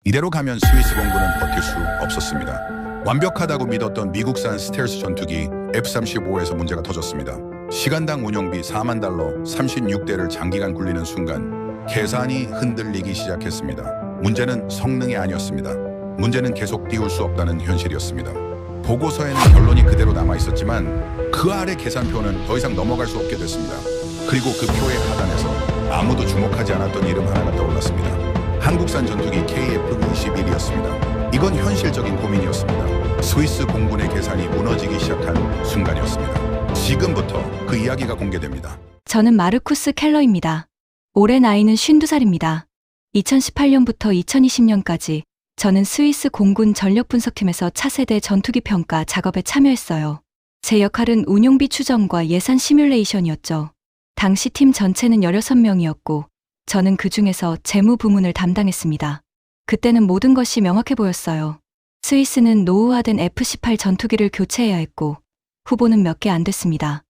이대로 가면 스위스 공군은 버틸 수 없었습니다. 완벽하다고 믿었던 미국산 스텔스 전투기 F-35에서 문제가 터졌습니다. 시간당 운용비 4만 달러 36대를 장기간 굴리는 순간 계산이 흔들리기 시작했습니다. 문제는 성능이 아니었습니다. 문제는 계속 띄울 수 없다는 현실이었습니다. 보고서에는 결론이 그대로 남아있었지만 그 아래 계산표는 더 이상 넘어갈 수 없게 됐습니다. 그리고 그 표의 하단에서 아무도 주목하지 않았던 이름 하나가 떠올랐습니다. 한국산 전투기 KF-21이었습니다. 이건 현실적인 고민이었습니다. 스위스 공군의 계산이 무너지기 시작한 순간이었습니다. 지금부터 그 이야기가 공개됩니다. 저는 마르쿠스 켈러입니다. 올해 나이는 52살입니다. 2018년부터 2020년까지 저는 스위스 공군 전력분석팀에서 차세대 전투기 평가 작업에 참여했어요. 제 역할은 운용비 추정과 예산 시뮬레이션이었죠. 당시 팀 전체는 16명이었고 저는 그 중에서 재무 부문을 담당했습니다. 그때는 모든 것이 명확해 보였어요. 스위스는 노후화된 F-18 전투기를 교체해야 했고 후보는 몇 개 안 됐습니다.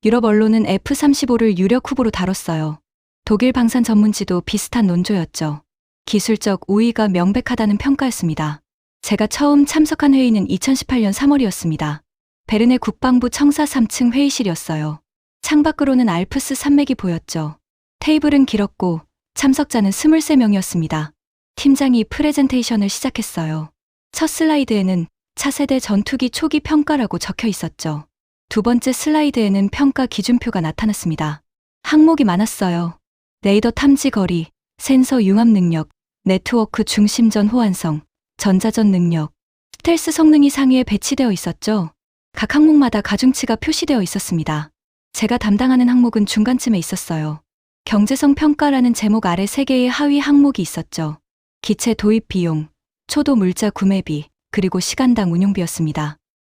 유럽 언론은 F-35를 유력 후보로 다뤘어요. 독일 방산 전문지도 비슷한 논조였죠. 기술적 우위가 명백하다는 평가였습니다. 제가 처음 참석한 회의는 2018년 3월이었습니다. 베른의 국방부 청사 3층 회의실이었어요. 창밖으로는 알프스 산맥이 보였죠. 테이블은 길었고 참석자는 23명이었습니다. 팀장이 프레젠테이션을 시작했어요. 첫 슬라이드에는 차세대 전투기 초기 평가라고 적혀 있었죠. 두 번째 슬라이드에는 평가 기준표가 나타났습니다. 항목이 많았어요. 레이더 탐지 거리, 센서 융합 능력, 네트워크 중심전 호환성, 전자전 능력, 스텔스 성능이 상위에 배치되어 있었죠. 각 항목마다 가중치가 표시되어 있었습니다. 제가 담당하는 항목은 중간쯤에 있었어요. 경제성 평가라는 제목 아래 3개의 하위 항목이 있었죠. 기체 도입 비용, 초도 물자 구매비, 그리고 시간당 운용비였습니다.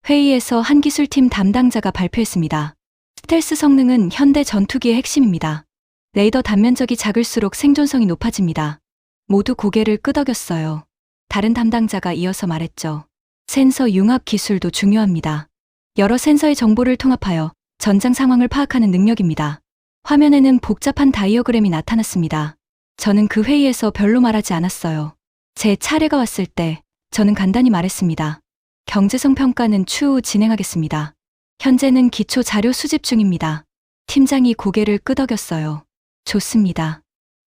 회의에서 한 기술팀 담당자가 발표했습니다. 스텔스 성능은 현대 전투기의 핵심입니다. 레이더 단면적이 작을수록 생존성이 높아집니다. 모두 고개를 끄덕였어요. 다른 담당자가 이어서 말했죠. 센서 융합 기술도 중요합니다. 여러 센서의 정보를 통합하여 전장 상황을 파악하는 능력입니다. 화면에는 복잡한 다이어그램이 나타났습니다. 저는 그 회의에서 별로 말하지 않았어요. 제 차례가 왔을 때 저는 간단히 말했습니다. 경제성 평가는 추후 진행하겠습니다. 현재는 기초 자료 수집 중입니다. 팀장이 고개를 끄덕였어요. 좋습니다.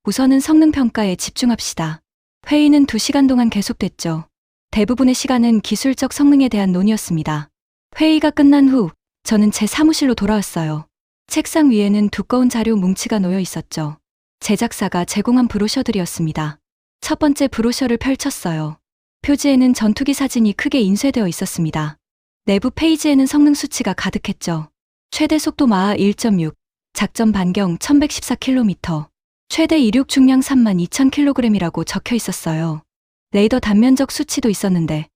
우선은 성능 평가에 집중합시다. 회의는 2시간 동안 계속됐죠. 대부분의 시간은 기술적 성능에 대한 논의였습니다. 회의가 끝난 후 저는 제 사무실로 돌아왔어요. 책상 위에는 두꺼운 자료 뭉치가 놓여 있었죠. 제작사가 제공한 브로셔들이었습니다. 첫 번째 브로셔를 펼쳤어요. 표지에는 전투기 사진이 크게 인쇄되어 있었습니다. 내부 페이지에는 성능 수치가 가득했죠. 최대 속도 마하 1.6, 작전 반경 1114km, 최대 이륙 중량 32,000kg이라고 적혀 있었어요. 레이더 단면적 수치도 있었는데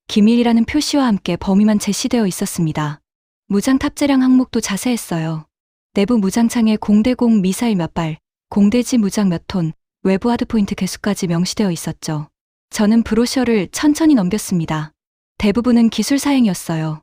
기밀이라는 표시와 함께 범위만 제시되어 있었습니다. 무장 탑재량 항목도 자세했어요. 내부 무장창에 공대공 미사일 몇 발, 공대지 무장 몇 톤, 외부 하드포인트 개수까지 명시되어 있었죠. 저는 브로셔를 천천히 넘겼습니다. 대부분은 기술 사행이었어요.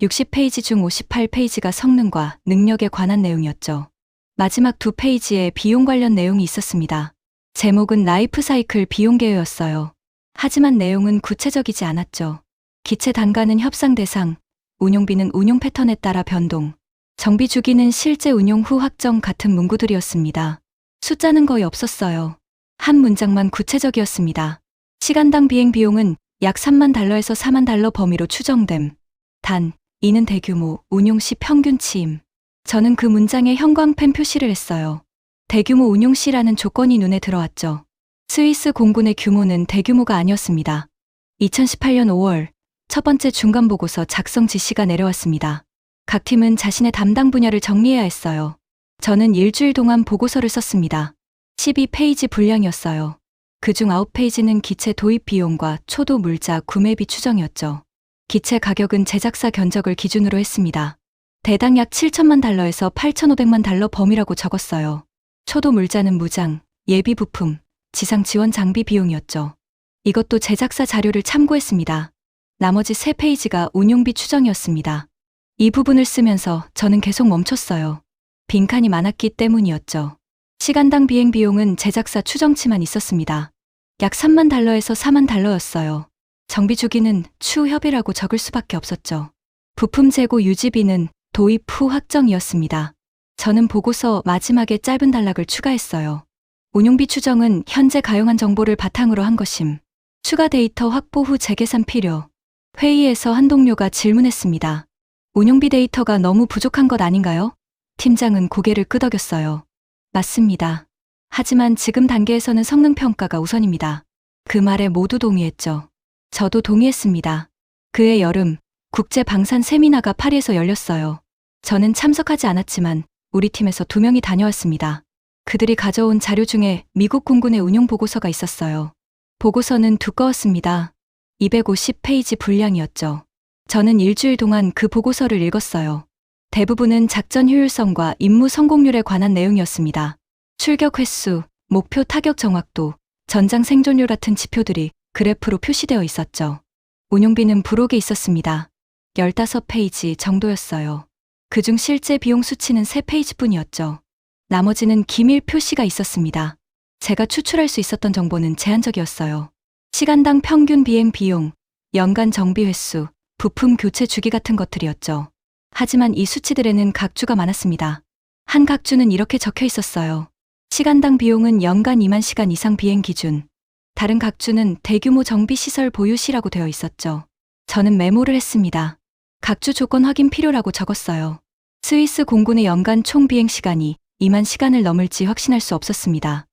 60페이지 중 58페이지가 성능과 능력에 관한 내용이었죠. 마지막 2페이지에 비용 관련 내용이 있었습니다. 제목은 라이프 사이클 비용 계획이었어요. 하지만 내용은 구체적이지 않았죠. 기체 단가는 협상 대상, 운용비는 운용 패턴에 따라 변동, 정비 주기는 실제 운용 후 확정 같은 문구들이었습니다. 숫자는 거의 없었어요. 한 문장만 구체적이었습니다. 시간당 비행 비용은 약 3만 달러에서 4만 달러 범위로 추정됨. 단, 이는 대규모, 운용 시 평균 치임. 저는 그 문장에 형광펜 표시를 했어요. 대규모 운용 시라는 조건이 눈에 들어왔죠. 스위스 공군의 규모는 대규모가 아니었습니다. 2018년 5월, 첫 번째 중간 보고서 작성 지시가 내려왔습니다. 각 팀은 자신의 담당 분야를 정리해야 했어요. 저는 일주일 동안 보고서를 썼습니다. 12페이지 분량이었어요. 그중 9페이지는 기체 도입 비용과 초도 물자 구매비 추정이었죠. 기체 가격은 제작사 견적을 기준으로 했습니다. 대당 약 7천만 달러에서 8,500만 달러 범위라고 적었어요. 초도 물자는 무장, 예비 부품, 지상 지원 장비 비용이었죠. 이것도 제작사 자료를 참고했습니다. 나머지 3페이지가 운용비 추정이었습니다. 이 부분을 쓰면서 저는 계속 멈췄어요. 빈칸이 많았기 때문이었죠. 시간당 비행 비용은 제작사 추정치만 있었습니다. 약 3만 달러에서 4만 달러였어요. 정비 주기는 추후 협의라고 적을 수밖에 없었죠. 부품 재고 유지비는 도입 후 확정이었습니다. 저는 보고서 마지막에 짧은 단락을 추가했어요. 운용비 추정은 현재 가용한 정보를 바탕으로 한 것임. 추가 데이터 확보 후 재계산 필요. 회의에서 한 동료가 질문했습니다. 운용비 데이터가 너무 부족한 것 아닌가요? 팀장은 고개를 끄덕였어요. 맞습니다. 하지만 지금 단계에서는 성능 평가가 우선입니다. 그 말에 모두 동의했죠. 저도 동의했습니다. 그해 여름, 국제 방산 세미나가 파리에서 열렸어요. 저는 참석하지 않았지만 우리 팀에서 2명이 다녀왔습니다. 그들이 가져온 자료 중에 미국 공군의 운용 보고서가 있었어요. 보고서는 두꺼웠습니다. 250페이지 분량이었죠. 저는 일주일 동안 그 보고서를 읽었어요. 대부분은 작전 효율성과 임무 성공률에 관한 내용이었습니다. 출격 횟수, 목표 타격 정확도, 전장 생존율 같은 지표들이 그래프로 표시되어 있었죠. 운용비는 부록에 있었습니다. 15페이지 정도였어요. 그중 실제 비용 수치는 3페이지뿐이었죠. 나머지는 기밀 표시가 있었습니다. 제가 추출할 수 있었던 정보는 제한적이었어요. 시간당 평균 비행 비용, 연간 정비 횟수, 부품 교체 주기 같은 것들이었죠. 하지만 이 수치들에는 각주가 많았습니다. 한 각주는 이렇게 적혀 있었어요. 시간당 비용은 연간 2만 시간 이상 비행 기준. 다른 각주는 대규모 정비 시설 보유 시라고 되어 있었죠. 저는 메모를 했습니다. 각주 조건 확인 필요라고 적었어요. 스위스 공군의 연간 총 비행 시간이 2만 시간을 넘을지 확신할 수 없었습니다.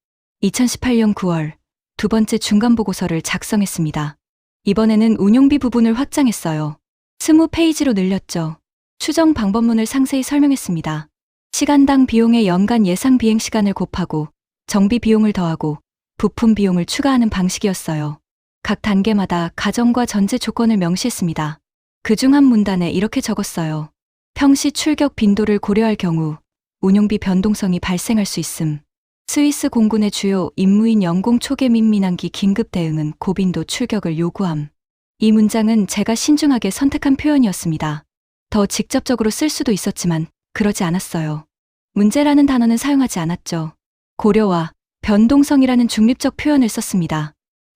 2018년 9월 두 번째 중간 보고서를 작성했습니다. 이번에는 운용비 부분을 확장했어요. 20페이지로 늘렸죠. 추정 방법론을 상세히 설명했습니다. 시간당 비용의 연간 예상 비행 시간을 곱하고 정비 비용을 더하고 부품 비용을 추가하는 방식이었어요. 각 단계마다 가정과 전제 조건을 명시했습니다. 그중 한 문단에 이렇게 적었어요. 평시 출격 빈도를 고려할 경우 운용비 변동성이 발생할 수 있음. 스위스 공군의 주요 임무인 영공 초계 및 민항기 긴급 대응은 고빈도 출격을 요구함. 이 문장은 제가 신중하게 선택한 표현이었습니다. 더 직접적으로 쓸 수도 있었지만 그러지 않았어요. 문제라는 단어는 사용하지 않았죠. 고려와 변동성이라는 중립적 표현을 썼습니다.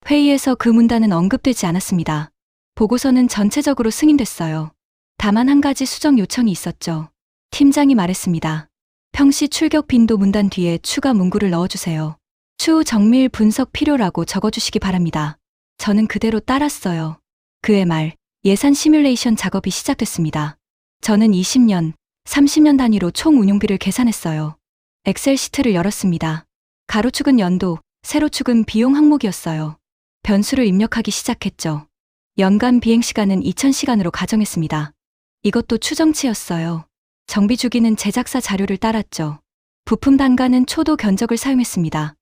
회의에서 그 문단은 언급되지 않았습니다. 보고서는 전체적으로 승인됐어요. 다만 한 가지 수정 요청이 있었죠. 팀장이 말했습니다. 평시 출격 빈도 문단 뒤에 추가 문구를 넣어주세요. 추후 정밀 분석 필요라고 적어주시기 바랍니다. 저는 그대로 따랐어요. 그해 말 예산 시뮬레이션 작업이 시작됐습니다. 저는 20년, 30년 단위로 총 운용비를 계산했어요. 엑셀 시트를 열었습니다. 가로축은 연도, 세로축은 비용 항목이었어요. 변수를 입력하기 시작했죠. 연간 비행 시간은 2000시간으로 가정했습니다. 이것도 추정치였어요. 정비 주기는 제작사 자료를 따랐죠. 부품 단가는 초도 견적을 사용했습니다.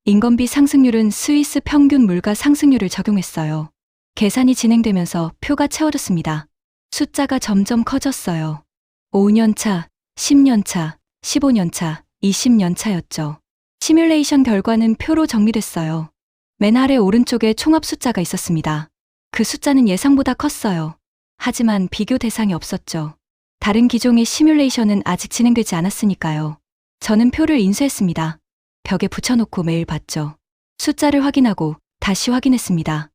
인건비 상승률은 스위스 평균 물가 상승률을 적용했어요. 계산이 진행되면서 표가 채워졌습니다. 숫자가 점점 커졌어요. 5년차, 10년차, 15년차, 20년차였죠. 시뮬레이션 결과는 표로 정리됐어요. 맨 아래 오른쪽에 총합 숫자가 있었습니다. 그 숫자는 예상보다 컸어요. 하지만 비교 대상이 없었죠. 다른 기종의 시뮬레이션은 아직 진행되지 않았으니까요. 저는 표를 인쇄했습니다. 벽에 붙여놓고 매일 봤죠. 숫자를 확인하고 다시 확인했습니다.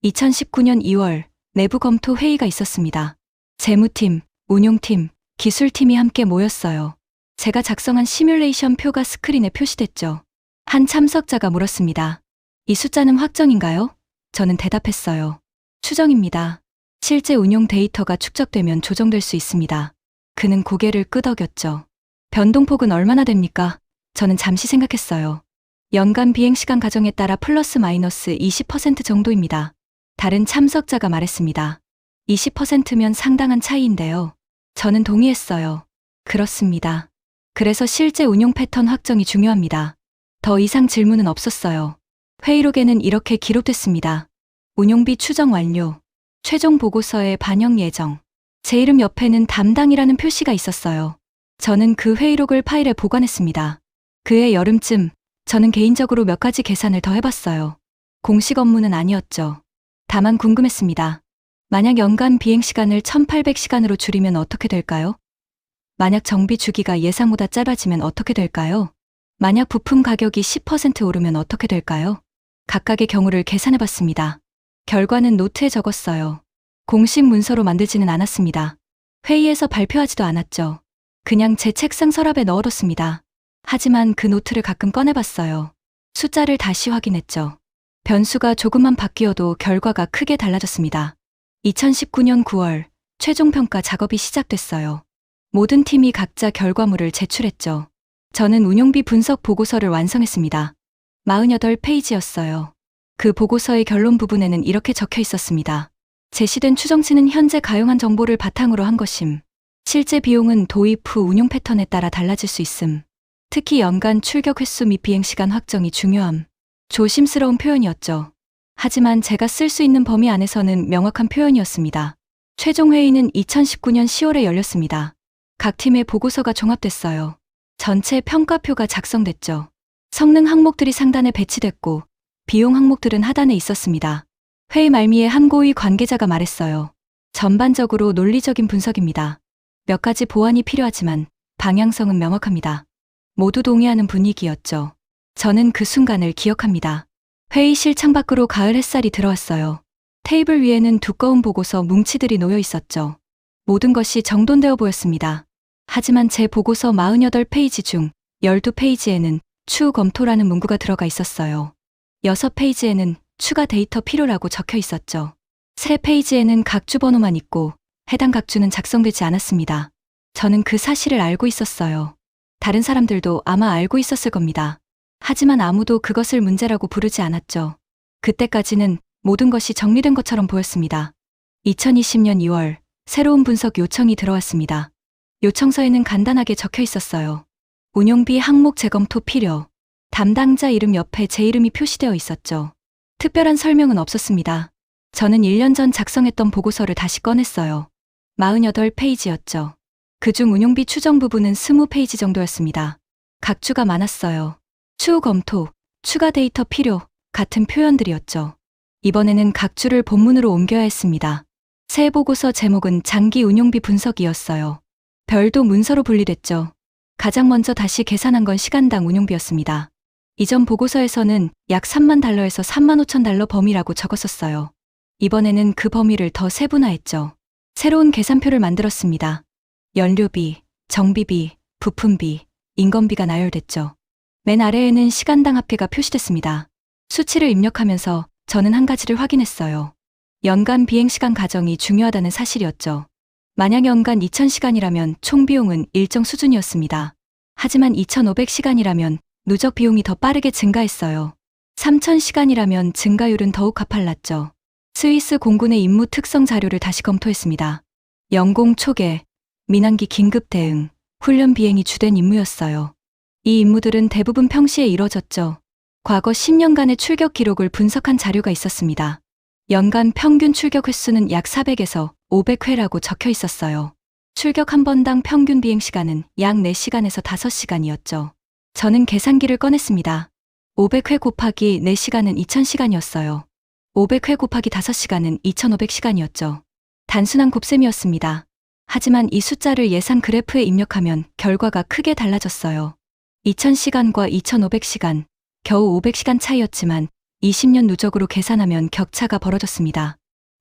2019년 2월 내부 검토 회의가 있었습니다. 재무팀, 운용팀, 기술팀이 함께 모였어요. 제가 작성한 시뮬레이션 표가 스크린에 표시됐죠. 한 참석자가 물었습니다. 이 숫자는 확정인가요? 저는 대답했어요. 추정입니다. 실제 운용 데이터가 축적되면 조정될 수 있습니다. 그는 고개를 끄덕였죠. 변동폭은 얼마나 됩니까? 저는 잠시 생각했어요. 연간 비행시간 가정에 따라 플러스 마이너스 20% 정도입니다. 다른 참석자가 말했습니다. 20%면 상당한 차이인데요. 저는 동의했어요. 그렇습니다. 그래서 실제 운용 패턴 확정이 중요합니다. 더 이상 질문은 없었어요. 회의록에는 이렇게 기록됐습니다. 운용비 추정 완료. 최종 보고서에 반영 예정. 제 이름 옆에는 담당이라는 표시가 있었어요. 저는 그 회의록을 파일에 보관했습니다. 그해 여름쯤 저는 개인적으로 몇 가지 계산을 더 해봤어요. 공식 업무는 아니었죠. 다만 궁금했습니다. 만약 연간 비행시간을 1800시간으로 줄이면 어떻게 될까요? 만약 정비 주기가 예상보다 짧아지면 어떻게 될까요? 만약 부품 가격이 10% 오르면 어떻게 될까요? 각각의 경우를 계산해 봤습니다. 결과는 노트에 적었어요. 공식 문서로 만들지는 않았습니다. 회의에서 발표하지도 않았죠. 그냥 제 책상 서랍에 넣어뒀습니다. 하지만 그 노트를 가끔 꺼내봤어요. 숫자를 다시 확인했죠. 변수가 조금만 바뀌어도 결과가 크게 달라졌습니다. 2019년 9월 최종 평가 작업이 시작됐어요. 모든 팀이 각자 결과물을 제출했죠. 저는 운용비 분석 보고서를 완성했습니다. 48페이지였어요. 그 보고서의 결론 부분에는 이렇게 적혀 있었습니다. 제시된 추정치는 현재 가용한 정보를 바탕으로 한 것임. 실제 비용은 도입 후 운용 패턴에 따라 달라질 수 있음. 특히 연간 출격 횟수 및 비행 시간 확정이 중요함. 조심스러운 표현이었죠. 하지만 제가 쓸 수 있는 범위 안에서는 명확한 표현이었습니다. 최종 회의는 2019년 10월에 열렸습니다. 각 팀의 보고서가 종합됐어요. 전체 평가표가 작성됐죠. 성능 항목들이 상단에 배치됐고 비용 항목들은 하단에 있었습니다. 회의 말미에 한 고위 관계자가 말했어요. 전반적으로 논리적인 분석입니다. 몇 가지 보완이 필요하지만 방향성은 명확합니다. 모두 동의하는 분위기였죠. 저는 그 순간을 기억합니다. 회의실 창밖으로 가을 햇살이 들어왔어요. 테이블 위에는 두꺼운 보고서 뭉치들이 놓여 있었죠. 모든 것이 정돈되어 보였습니다. 하지만 제 보고서 48페이지 중 12페이지에는 추후 검토라는 문구가 들어가 있었어요. 6페이지에는 추가 데이터 필요라고 적혀 있었죠. 3페이지에는 각주 번호만 있고 해당 각주는 작성되지 않았습니다. 저는 그 사실을 알고 있었어요. 다른 사람들도 아마 알고 있었을 겁니다. 하지만 아무도 그것을 문제라고 부르지 않았죠. 그때까지는 모든 것이 정리된 것처럼 보였습니다. 2020년 2월 새로운 분석 요청이 들어왔습니다. 요청서에는 간단하게 적혀 있었어요. 운용비 항목 재검토 필요. 담당자 이름 옆에 제 이름이 표시되어 있었죠. 특별한 설명은 없었습니다. 저는 1년 전 작성했던 보고서를 다시 꺼냈어요. 48페이지였죠. 그중 운용비 추정 부분은 20페이지 정도였습니다. 각주가 많았어요. 추후 검토, 추가 데이터 필요 같은 표현들이었죠. 이번에는 각주를 본문으로 옮겨야 했습니다. 새 보고서 제목은 장기 운용비 분석이었어요. 별도 문서로 분리됐죠. 가장 먼저 다시 계산한 건 시간당 운용비였습니다. 이전 보고서에서는 약 $30,000에서 $35,000 범위라고 적었었어요. 이번에는 그 범위를 더 세분화했죠. 새로운 계산표를 만들었습니다. 연료비, 정비비, 부품비, 인건비가 나열됐죠. 맨 아래에는 시간당 합계가 표시됐습니다. 수치를 입력하면서 저는 한 가지를 확인했어요. 연간 비행시간 가정이 중요하다는 사실이었죠. 만약 연간 2,000시간이라면 총 비용은 일정 수준이었습니다. 하지만 2,500시간이라면 누적 비용이 더 빠르게 증가했어요. 3,000시간이라면 증가율은 더욱 가팔랐죠. 스위스 공군의 임무 특성 자료를 다시 검토했습니다. 영공 초계, 민항기 긴급 대응, 훈련 비행이 주된 임무였어요. 이 임무들은 대부분 평시에 이뤄졌죠. 과거 10년간의 출격 기록을 분석한 자료가 있었습니다. 연간 평균 출격 횟수는 약 400에서 500회라고 적혀 있었어요. 출격 한 번당 평균 비행 시간은 약 4시간에서 5시간이었죠. 저는 계산기를 꺼냈습니다. 500회 곱하기 4시간은 2000시간이었어요. 500회 곱하기 5시간은 2500시간이었죠. 단순한 곱셈이었습니다. 하지만 이 숫자를 예상 그래프에 입력하면 결과가 크게 달라졌어요. 2000시간과 2500시간, 겨우 500시간 차이였지만 20년 누적으로 계산하면 격차가 벌어졌습니다.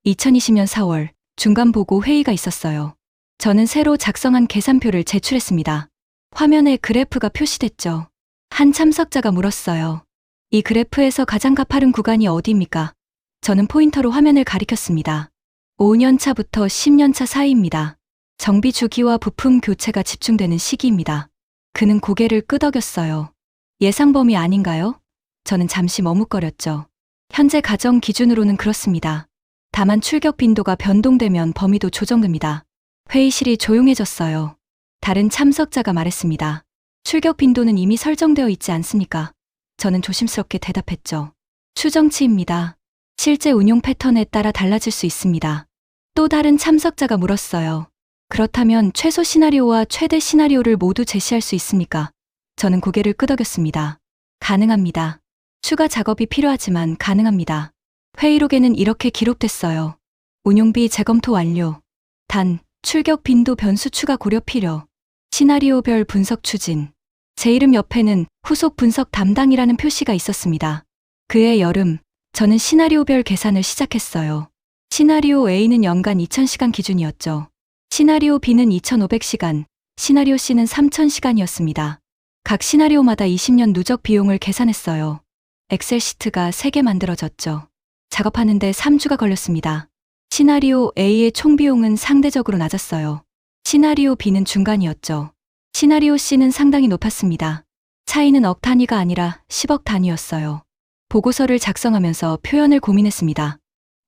2020년 4월 중간 보고 회의가 있었어요. 저는 새로 작성한 계산표를 제출했습니다. 화면에 그래프가 표시됐죠. 한 참석자가 물었어요. 이 그래프에서 가장 가파른 구간이 어디입니까? 저는 포인터로 화면을 가리켰습니다. 5년차부터 10년차 사이입니다. 정비 주기와 부품 교체가 집중되는 시기입니다. 그는 고개를 끄덕였어요. 예상 범위 아닌가요? 저는 잠시 머뭇거렸죠. 현재 가정 기준으로는 그렇습니다. 다만 출격 빈도가 변동되면 범위도 조정됩니다. 회의실이 조용해졌어요. 다른 참석자가 말했습니다. 출격 빈도는 이미 설정되어 있지 않습니까? 저는 조심스럽게 대답했죠. 추정치입니다. 실제 운용 패턴에 따라 달라질 수 있습니다. 또 다른 참석자가 물었어요. 그렇다면 최소 시나리오와 최대 시나리오를 모두 제시할 수 있습니까? 저는 고개를 끄덕였습니다. 가능합니다. 추가 작업이 필요하지만 가능합니다. 회의록에는 이렇게 기록됐어요. 운용비 재검토 완료. 단, 출격 빈도 변수 추가 고려 필요. 시나리오별 분석 추진. 제 이름 옆에는 후속 분석 담당이라는 표시가 있었습니다. 그해 여름, 저는 시나리오별 계산을 시작했어요. 시나리오 A는 연간 2000시간 기준이었죠. 시나리오 B는 2500시간, 시나리오 C는 3000시간이었습니다. 각 시나리오마다 20년 누적 비용을 계산했어요. 엑셀 시트가 3개 만들어졌죠. 작업하는데 3주가 걸렸습니다. 시나리오 A의 총 비용은 상대적으로 낮았어요. 시나리오 B는 중간이었죠. 시나리오 C는 상당히 높았습니다. 차이는 억 단위가 아니라 10억 단위였어요. 보고서를 작성하면서 표현을 고민했습니다.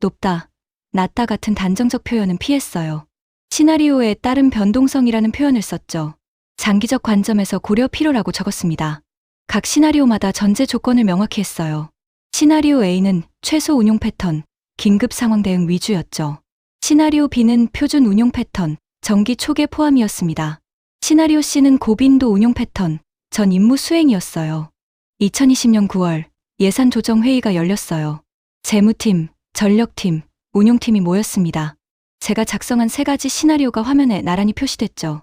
높다, 낮다 같은 단정적 표현은 피했어요. 시나리오에 따른 변동성이라는 표현을 썼죠. 장기적 관점에서 고려 필요라고 적었습니다. 각 시나리오마다 전제 조건을 명확히 했어요. 시나리오 A는 최소 운용 패턴, 긴급 상황 대응 위주였죠. 시나리오 B는 표준 운용 패턴, 정기 초계 포함이었습니다. 시나리오 C는 고빈도 운용 패턴, 전 임무 수행이었어요. 2020년 9월 예산 조정 회의가 열렸어요. 재무팀, 전력팀, 운용팀이 모였습니다. 제가 작성한 3가지 시나리오가 화면에 나란히 표시됐죠.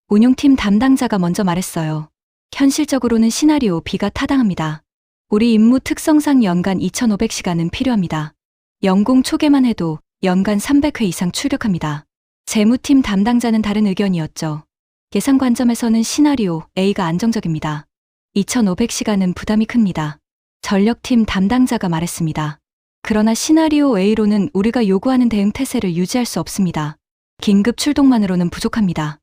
운용팀 담당자가 먼저 말했어요. 현실적으로는 시나리오 B가 타당합니다. 우리 임무 특성상 연간 2500시간은 필요합니다. 연공 초계만 해도 연간 300회 이상 출격합니다. 재무팀 담당자는 다른 의견이었죠. 예산 관점에서는 시나리오 A가 안정적입니다. 2500시간은 부담이 큽니다. 전력팀 담당자가 말했습니다. 그러나 시나리오 A로는 우리가 요구하는 대응 태세를 유지할 수 없습니다. 긴급 출동만으로는 부족합니다.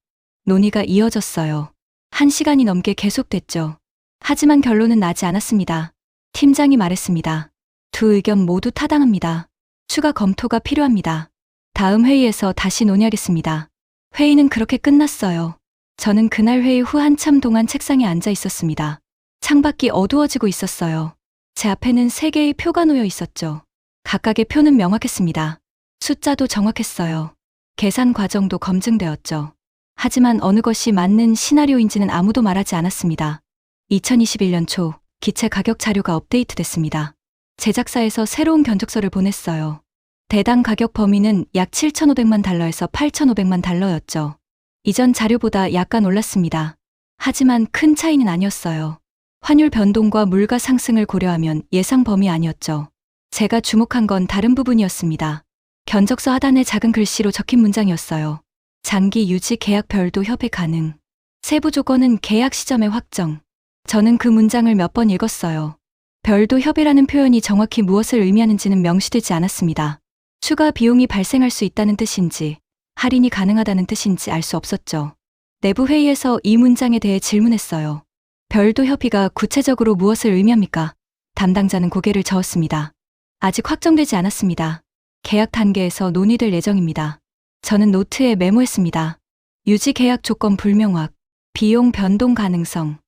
논의가 이어졌어요. 1시간이 넘게 계속됐죠. 하지만 결론은 나지 않았습니다. 팀장이 말했습니다. 두 의견 모두 타당합니다. 추가 검토가 필요합니다. 다음 회의에서 다시 논의하겠습니다. 회의는 그렇게 끝났어요. 저는 그날 회의 후 한참 동안 책상에 앉아 있었습니다. 창밖이 어두워지고 있었어요. 제 앞에는 3개의 표가 놓여 있었죠. 각각의 표는 명확했습니다. 숫자도 정확했어요. 계산 과정도 검증되었죠. 하지만 어느 것이 맞는 시나리오인지는 아무도 말하지 않았습니다. 2021년 초 기체 가격 자료가 업데이트됐습니다. 제작사에서 새로운 견적서를 보냈어요. 대당 가격 범위는 약 7,500만 달러에서 8,500만 달러였죠. 이전 자료보다 약간 올랐습니다. 하지만 큰 차이는 아니었어요. 환율 변동과 물가 상승을 고려하면 예상 범위 아니었죠. 제가 주목한 건 다른 부분이었습니다. 견적서 하단에 작은 글씨로 적힌 문장이었어요. 장기 유지 계약 별도 협의 가능. 세부 조건은 계약 시점에 확정. 저는 그 문장을 몇 번 읽었어요. 별도 협의라는 표현이 정확히 무엇을 의미하는지는 명시되지 않았습니다. 추가 비용이 발생할 수 있다는 뜻인지, 할인이 가능하다는 뜻인지 알 수 없었죠. 내부 회의에서 이 문장에 대해 질문했어요. 별도 협의가 구체적으로 무엇을 의미합니까? 담당자는 고개를 저었습니다. 아직 확정되지 않았습니다. 계약 단계에서 논의될 예정입니다. 저는 노트에 메모했습니다. 유지 계약 조건 불명확, 비용 변동 가능성.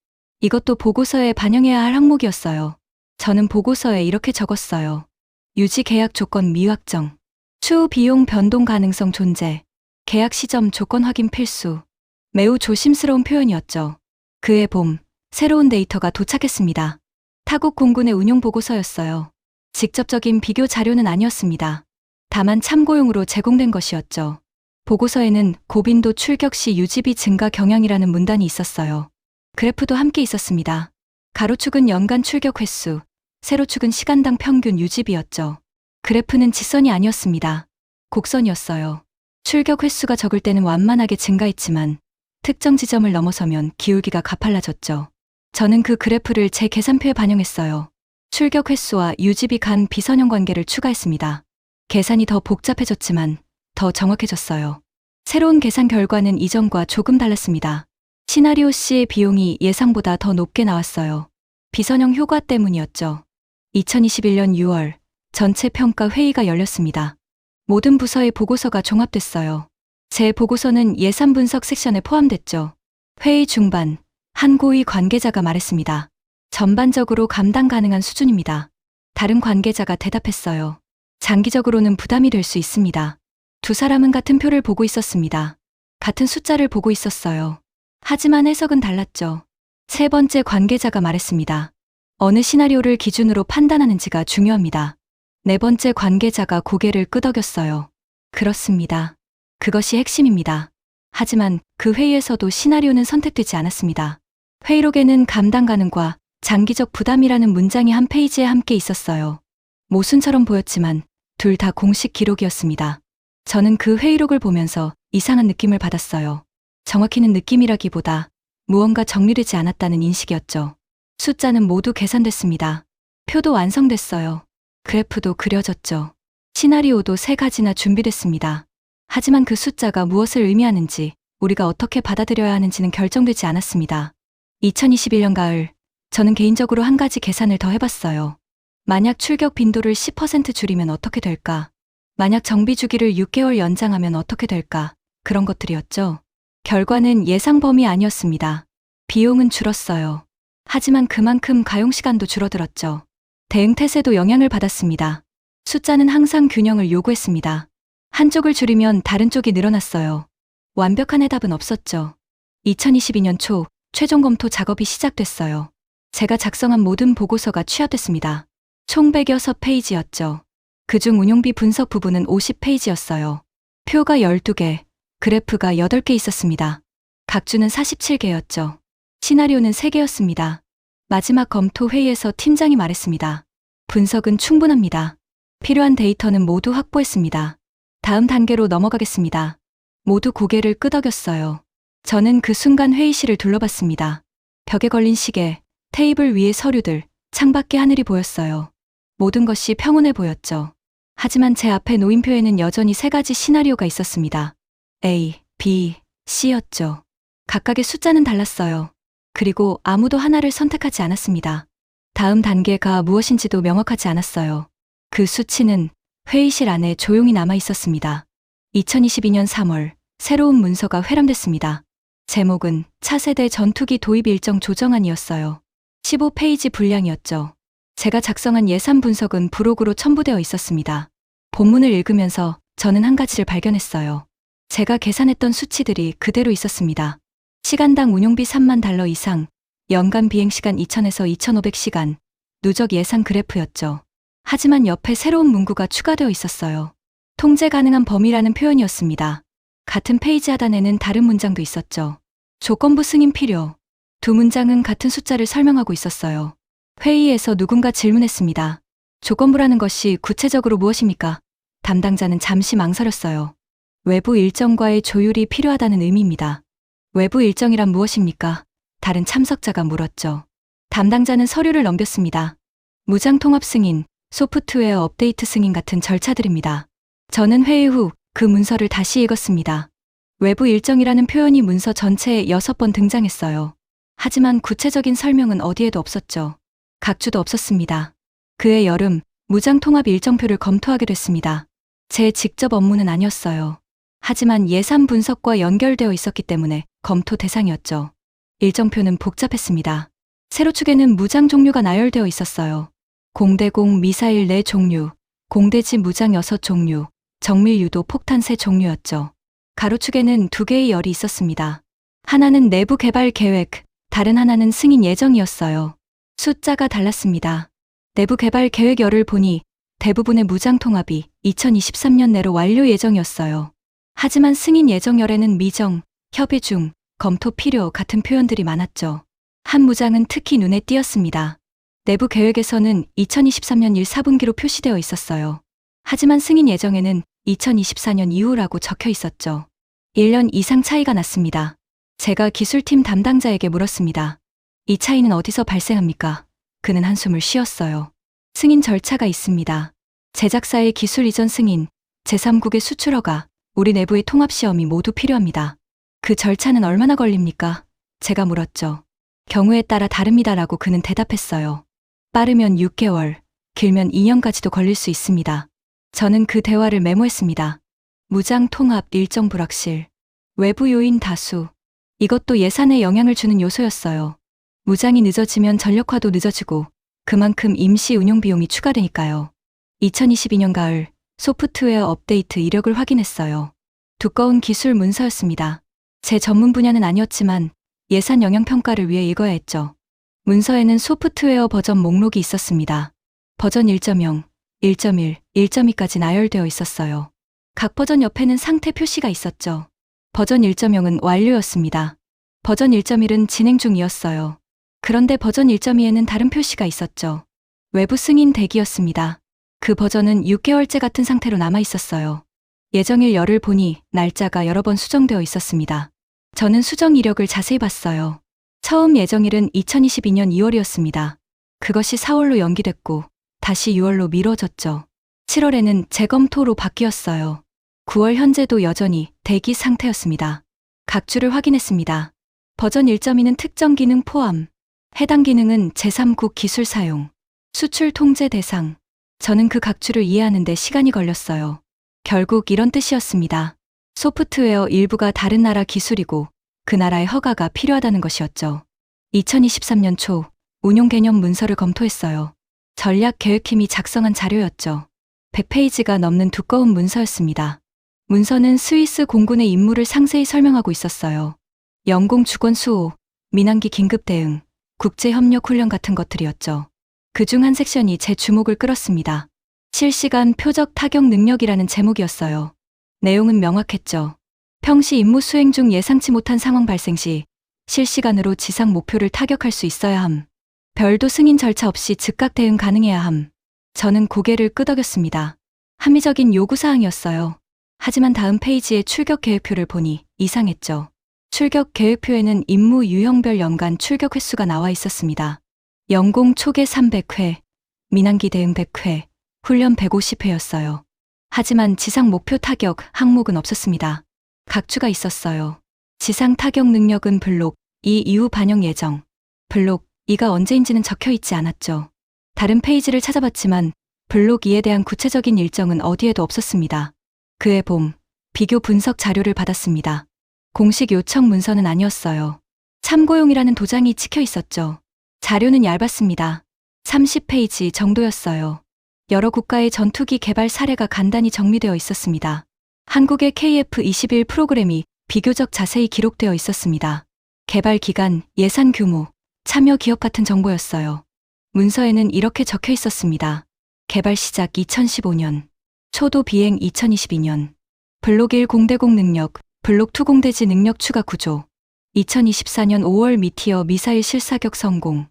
이것도 보고서에 반영해야 할 항목이었어요. 저는 보고서에 이렇게 적었어요. 유지 계약 조건 미확정, 추후 비용 변동 가능성 존재, 계약 시점 조건 확인 필수. 매우 조심스러운 표현이었죠. 그해 봄, 새로운 데이터가 도착했습니다. 타국 공군의 운용 보고서였어요. 직접적인 비교 자료는 아니었습니다. 다만 참고용으로 제공된 것이었죠. 보고서에는 고빈도 출격 시 유지비 증가 경향이라는 문단이 있었어요. 그래프도 함께 있었습니다. 가로축은 연간 출격 횟수, 세로축은 시간당 평균 유지비였죠. 그래프는 직선이 아니었습니다. 곡선이었어요. 출격 횟수가 적을 때는 완만하게 증가했지만 특정 지점을 넘어서면 기울기가 가팔라졌죠. 저는 그 그래프를 제 계산표에 반영했어요. 출격 횟수와 유지비 간 비선형 관계를 추가했습니다. 계산이 더 복잡해졌지만 더 정확해졌어요. 새로운 계산 결과는 이전과 조금 달랐습니다. 시나리오 C의 비용이 예상보다 더 높게 나왔어요. 비선형 효과 때문이었죠. 2021년 6월 전체 평가 회의가 열렸습니다. 모든 부서의 보고서가 종합됐어요. 제 보고서는 예산 분석 섹션에 포함됐죠. 회의 중반, 한 고위 관계자가 말했습니다. 전반적으로 감당 가능한 수준입니다. 다른 관계자가 대답했어요. 장기적으로는 부담이 될 수 있습니다. 두 사람은 같은 표를 보고 있었습니다. 같은 숫자를 보고 있었어요. 하지만 해석은 달랐죠. 세 번째 관계자가 말했습니다. 어느 시나리오를 기준으로 판단하는지가 중요합니다. 네 번째 관계자가 고개를 끄덕였어요. 그렇습니다. 그것이 핵심입니다. 하지만 그 회의에서도 시나리오는 선택되지 않았습니다. 회의록에는 감당 가능과 장기적 부담이라는 문장이 한 페이지에 함께 있었어요. 모순처럼 보였지만 둘 다 공식 기록이었습니다. 저는 그 회의록을 보면서 이상한 느낌을 받았어요. 정확히는 느낌이라기보다 무언가 정리되지 않았다는 인식이었죠. 숫자는 모두 계산됐습니다. 표도 완성됐어요. 그래프도 그려졌죠. 시나리오도 3가지나 준비됐습니다. 하지만 그 숫자가 무엇을 의미하는지, 우리가 어떻게 받아들여야 하는지는 결정되지 않았습니다. 2021년 가을, 저는 개인적으로 한 가지 계산을 더 해봤어요. 만약 출격 빈도를 10% 줄이면 어떻게 될까? 만약 정비 주기를 6개월 연장하면 어떻게 될까? 그런 것들이었죠. 결과는 예상 범위 아니었습니다. 비용은 줄었어요. 하지만 그만큼 가용 시간도 줄어들었죠. 대응 태세도 영향을 받았습니다. 숫자는 항상 균형을 요구했습니다. 한쪽을 줄이면 다른 쪽이 늘어났어요. 완벽한 해답은 없었죠. 2022년 초 최종 검토 작업이 시작됐어요. 제가 작성한 모든 보고서가 취합됐습니다. 총 106페이지였죠. 그중 운용비 분석 부분은 50페이지였어요. 표가 12개, 그래프가 8개 있었습니다. 각주는 47개였죠. 시나리오는 3개였습니다. 마지막 검토 회의에서 팀장이 말했습니다. 분석은 충분합니다. 필요한 데이터는 모두 확보했습니다. 다음 단계로 넘어가겠습니다. 모두 고개를 끄덕였어요. 저는 그 순간 회의실을 둘러봤습니다. 벽에 걸린 시계, 테이블 위의 서류들, 창밖에 하늘이 보였어요. 모든 것이 평온해 보였죠. 하지만 제 앞에 놓인표에는 여전히 3가지 시나리오가 있었습니다. A, B, C였죠. 각각의 숫자는 달랐어요. 그리고 아무도 하나를 선택하지 않았습니다. 다음 단계가 무엇인지도 명확하지 않았어요. 그 수치는 회의실 안에 조용히 남아 있었습니다. 2022년 3월, 새로운 문서가 회람됐습니다. 제목은 차세대 전투기 도입 일정 조정안이었어요. 15페이지 분량이었죠. 제가 작성한 예산 분석은 부록으로 첨부되어 있었습니다. 본문을 읽으면서 저는 한 가지를 발견했어요. 제가 계산했던 수치들이 그대로 있었습니다. 시간당 운용비 3만 달러 이상, 연간 비행시간 2000에서 2500시간, 누적 예산 그래프였죠. 하지만 옆에 새로운 문구가 추가되어 있었어요. 통제 가능한 범위라는 표현이었습니다. 같은 페이지 하단에는 다른 문장도 있었죠. 조건부 승인 필요. 두 문장은 같은 숫자를 설명하고 있었어요. 회의에서 누군가 질문했습니다. 조건부라는 것이 구체적으로 무엇입니까? 담당자는 잠시 망설였어요. 외부 일정과의 조율이 필요하다는 의미입니다. 외부 일정이란 무엇입니까? 다른 참석자가 물었죠. 담당자는 서류를 넘겼습니다. 무장 통합 승인, 소프트웨어 업데이트 승인 같은 절차들입니다. 저는 회의 후 그 문서를 다시 읽었습니다. 외부 일정이라는 표현이 문서 전체에 6번 등장했어요. 하지만 구체적인 설명은 어디에도 없었죠. 각주도 없었습니다. 그해 여름, 무장 통합 일정표를 검토하게 됐습니다. 제 직접 업무는 아니었어요. 하지만 예산 분석과 연결되어 있었기 때문에 검토 대상이었죠. 일정표는 복잡했습니다. 세로축에는 무장 종류가 나열되어 있었어요. 공대공 미사일 4종류, 공대지 무장 6종류, 정밀 유도 폭탄 3종류였죠. 가로축에는 2개의 열이 있었습니다. 하나는 내부 개발 계획, 다른 하나는 승인 예정이었어요. 숫자가 달랐습니다. 내부 개발 계획 열을 보니 대부분의 무장 통합이 2023년 내로 완료 예정이었어요. 하지만 승인 예정 열에는 미정, 협의 중, 검토 필요 같은 표현들이 많았죠. 한 무장은 특히 눈에 띄었습니다. 내부 계획에서는 2023년 1, 4분기로 표시되어 있었어요. 하지만 승인 예정에는 2024년 이후라고 적혀 있었죠. 1년 이상 차이가 났습니다. 제가 기술팀 담당자에게 물었습니다. 이 차이는 어디서 발생합니까? 그는 한숨을 쉬었어요. 승인 절차가 있습니다. 제작사의 기술 이전 승인, 제3국의 수출 허가, 우리 내부의 통합 시험이 모두 필요합니다. 그 절차는 얼마나 걸립니까? 제가 물었죠. 경우에 따라 다릅니다라고 그는 대답했어요. 빠르면 6개월, 길면 2년까지도 걸릴 수 있습니다. 저는 그 대화를 메모했습니다. 무장 통합 일정 불확실, 외부 요인 다수. 이것도 예산에 영향을 주는 요소였어요. 무장이 늦어지면 전력화도 늦어지고 그만큼 임시 운용 비용이 추가되니까요. 2022년 가을 소프트웨어 업데이트 이력을 확인했어요. 두꺼운 기술 문서였습니다. 제 전문 분야는 아니었지만 예산 영향 평가를 위해 읽어야 했죠. 문서에는 소프트웨어 버전 목록이 있었습니다. 버전 1.0, 1.1, 1.2까지 나열되어 있었어요. 각 버전 옆에는 상태 표시가 있었죠. 버전 1.0은 완료였습니다. 버전 1.1은 진행 중이었어요. 그런데 버전 1.2에는 다른 표시가 있었죠. 외부 승인 대기였습니다. 그 버전은 6개월째 같은 상태로 남아 있었어요. 예정일 열을 보니 날짜가 여러 번 수정되어 있었습니다. 저는 수정 이력을 자세히 봤어요. 처음 예정일은 2022년 2월이었습니다. 그것이 4월로 연기됐고 다시 6월로 미뤄졌죠. 7월에는 재검토로 바뀌었어요. 9월 현재도 여전히 대기 상태였습니다. 각주를 확인했습니다. 버전 1.2는 특정 기능 포함. 해당 기능은 제3국 기술 사용. 수출 통제 대상. 저는 그 각주를 이해하는데 시간이 걸렸어요. 결국 이런 뜻이었습니다. 소프트웨어 일부가 다른 나라 기술이고 그 나라의 허가가 필요하다는 것이었죠. 2023년 초 운용 개념 문서를 검토했어요. 전략 계획팀이 작성한 자료였죠. 100페이지가 넘는 두꺼운 문서였습니다. 문서는 스위스 공군의 임무를 상세히 설명하고 있었어요. 영공 주권 수호, 민항기 긴급 대응, 국제협력 훈련 같은 것들이었죠. 그중 한 섹션이 제 주목을 끌었습니다. 실시간 표적 타격 능력이라는 제목이었어요. 내용은 명확했죠. 평시 임무 수행 중 예상치 못한 상황 발생 시 실시간으로 지상 목표를 타격할 수 있어야 함. 별도 승인 절차 없이 즉각 대응 가능해야 함. 저는 고개를 끄덕였습니다. 합리적인 요구사항이었어요. 하지만 다음 페이지의 출격 계획표를 보니 이상했죠. 출격 계획표에는 임무 유형별 연간 출격 횟수가 나와 있었습니다. 영공 초계 300회, 민항기 대응 100회, 훈련 150회였어요. 하지만 지상 목표 타격 항목은 없었습니다. 각주가 있었어요. 지상 타격 능력은 블록 2 이후 반영 예정. 블록 2가 언제인지는 적혀 있지 않았죠. 다른 페이지를 찾아봤지만 블록 2에 대한 구체적인 일정은 어디에도 없었습니다. 그해 봄, 비교 분석 자료를 받았습니다. 공식 요청 문서는 아니었어요. 참고용이라는 도장이 찍혀 있었죠. 자료는 얇았습니다. 30페이지 정도였어요. 여러 국가의 전투기 개발 사례가 간단히 정리되어 있었습니다. 한국의 KF-21 프로그램이 비교적 자세히 기록되어 있었습니다. 개발 기간, 예산 규모, 참여 기업 같은 정보였어요. 문서에는 이렇게 적혀 있었습니다. 개발 시작 2015년, 초도 비행 2022년, 블록 1 공대공 능력, 블록 2 공대지 능력 추가 구조, 2024년 5월 미티어 미사일 실사격 성공,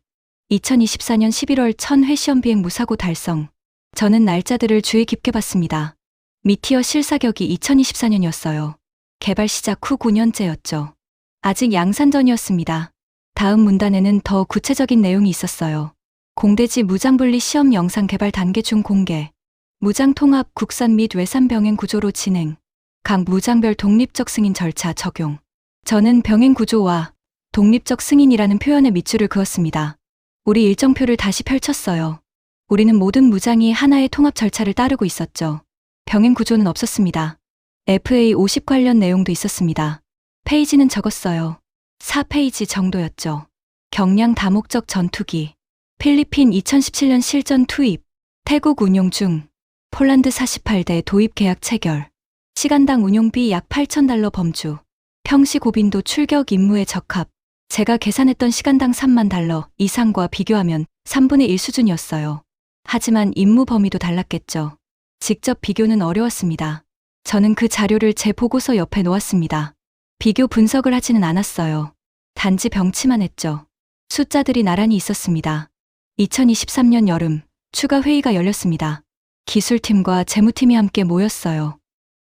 2024년 11월 1000회 시험 비행 무사고 달성. 저는 날짜들을 주의 깊게 봤습니다. 미티어 실사격이 2024년이었어요. 개발 시작 후 9년째였죠. 아직 양산전이었습니다. 다음 문단에는 더 구체적인 내용이 있었어요. 공대지 무장분리 시험 영상 개발 단계 중 공개. 무장 통합 국산 및 외산 병행 구조로 진행. 각 무장별 독립적 승인 절차 적용. 저는 병행 구조와 독립적 승인이라는 표현에 밑줄을 그었습니다. 우리 일정표를 다시 펼쳤어요. 우리는 모든 무장이 하나의 통합 절차를 따르고 있었죠. 병행 구조는 없었습니다. FA50 관련 내용도 있었습니다. 페이지는 적었어요. 4페이지 정도였죠. 경량 다목적 전투기. 필리핀 2017년 실전 투입. 태국 운용 중. 폴란드 48대 도입 계약 체결. 시간당 운용비 약 $8,000 범주. 평시 고빈도 출격 임무에 적합. 제가 계산했던 시간당 $30,000 이상과 비교하면 3분의 1 수준이었어요. 하지만 임무 범위도 달랐겠죠. 직접 비교는 어려웠습니다. 저는 그 자료를 제 보고서 옆에 놓았습니다. 비교 분석을 하지는 않았어요. 단지 병치만 했죠. 숫자들이 나란히 있었습니다. 2023년 여름, 추가 회의가 열렸습니다. 기술팀과 재무팀이 함께 모였어요.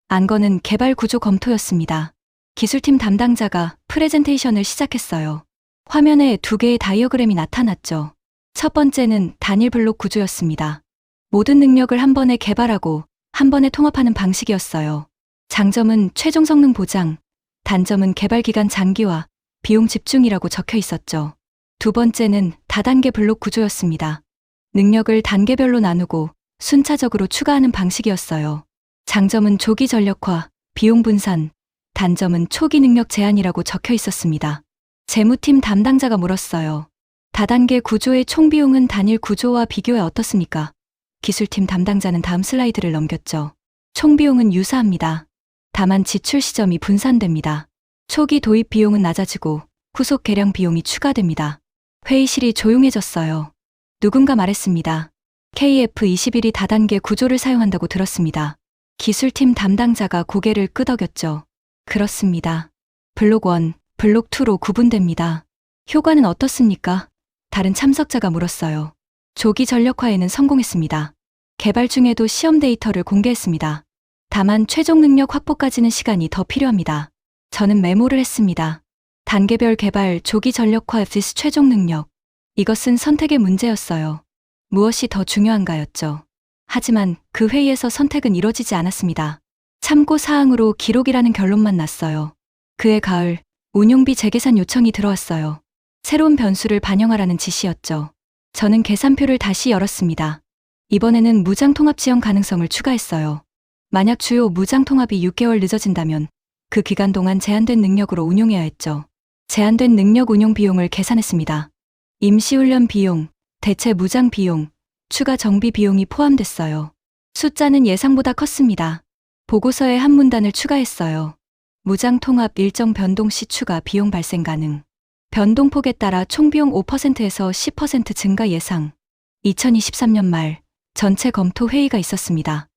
안건은 개발 구조 검토였습니다. 기술팀 담당자가 프레젠테이션을 시작했어요. 화면에 2개의 다이어그램이 나타났죠. 첫 번째는 단일 블록 구조였습니다. 모든 능력을 한 번에 개발하고 한 번에 통합하는 방식이었어요. 장점은 최종 성능 보장, 단점은 개발 기간 장기화, 비용 집중이라고 적혀 있었죠. 두 번째는 다단계 블록 구조였습니다. 능력을 단계별로 나누고 순차적으로 추가하는 방식이었어요. 장점은 조기 전력화, 비용 분산, 단점은 초기 능력 제한이라고 적혀 있었습니다. 재무팀 담당자가 물었어요. 다단계 구조의 총 비용은 단일 구조와 비교해 어떻습니까? 기술팀 담당자는 다음 슬라이드를 넘겼죠. 총 비용은 유사합니다. 다만 지출 시점이 분산됩니다. 초기 도입 비용은 낮아지고 후속 개량 비용이 추가됩니다. 회의실이 조용해졌어요. 누군가 말했습니다. KF-21이 다단계 구조를 사용한다고 들었습니다. 기술팀 담당자가 고개를 끄덕였죠. 그렇습니다. 블록 1, 블록 2로 구분됩니다. 효과는 어떻습니까? 다른 참석자가 물었어요. 조기 전력화에는 성공했습니다. 개발 중에도 시험 데이터를 공개했습니다. 다만 최종 능력 확보까지는 시간이 더 필요합니다. 저는 메모를 했습니다. 단계별 개발 조기 전력화 vs 최종 능력. 이것은 선택의 문제였어요. 무엇이 더 중요한가였죠. 하지만 그 회의에서 선택은 이뤄지지 않았습니다. 참고 사항으로 기록이라는 결론만 났어요. 그해 가을, 운용비 재계산 요청이 들어왔어요. 새로운 변수를 반영하라는 지시였죠. 저는 계산표를 다시 열었습니다. 이번에는 무장 통합 지원 가능성을 추가했어요. 만약 주요 무장 통합이 6개월 늦어진다면 그 기간 동안 제한된 능력으로 운용해야 했죠. 제한된 능력 운용 비용을 계산했습니다. 임시훈련 비용, 대체 무장 비용, 추가 정비 비용이 포함됐어요. 숫자는 예상보다 컸습니다. 보고서에 한 문단을 추가했어요. 무장 통합 일정 변동 시 추가 비용 발생 가능. 변동폭에 따라 총 비용 5%에서 10% 증가 예상. 2023년 말 전체 검토 회의가 있었습니다.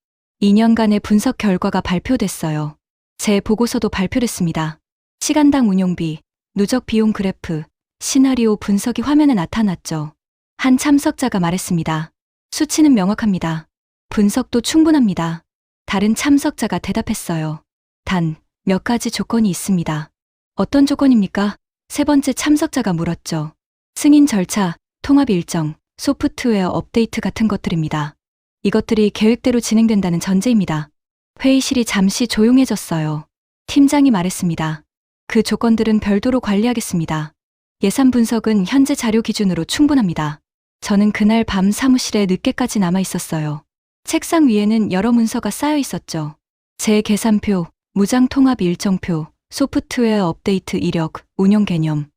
2년간의 분석 결과가 발표됐어요. 제 보고서도 발표됐습니다. 시간당 운용비, 누적 비용 그래프, 시나리오 분석이 화면에 나타났죠. 한 참석자가 말했습니다. 수치는 명확합니다. 분석도 충분합니다. 다른 참석자가 대답했어요. 단, 몇 가지 조건이 있습니다. 어떤 조건입니까? 세 번째 참석자가 물었죠. 승인 절차, 통합 일정, 소프트웨어 업데이트 같은 것들입니다. 이것들이 계획대로 진행된다는 전제입니다. 회의실이 잠시 조용해졌어요. 팀장이 말했습니다. 그 조건들은 별도로 관리하겠습니다. 예산 분석은 현재 자료 기준으로 충분합니다. 저는 그날 밤 사무실에 늦게까지 남아 있었어요. 책상 위에는 여러 문서가 쌓여 있었죠. 제 계산표, 무장 통합 일정표, 소프트웨어 업데이트 이력, 운용 개념,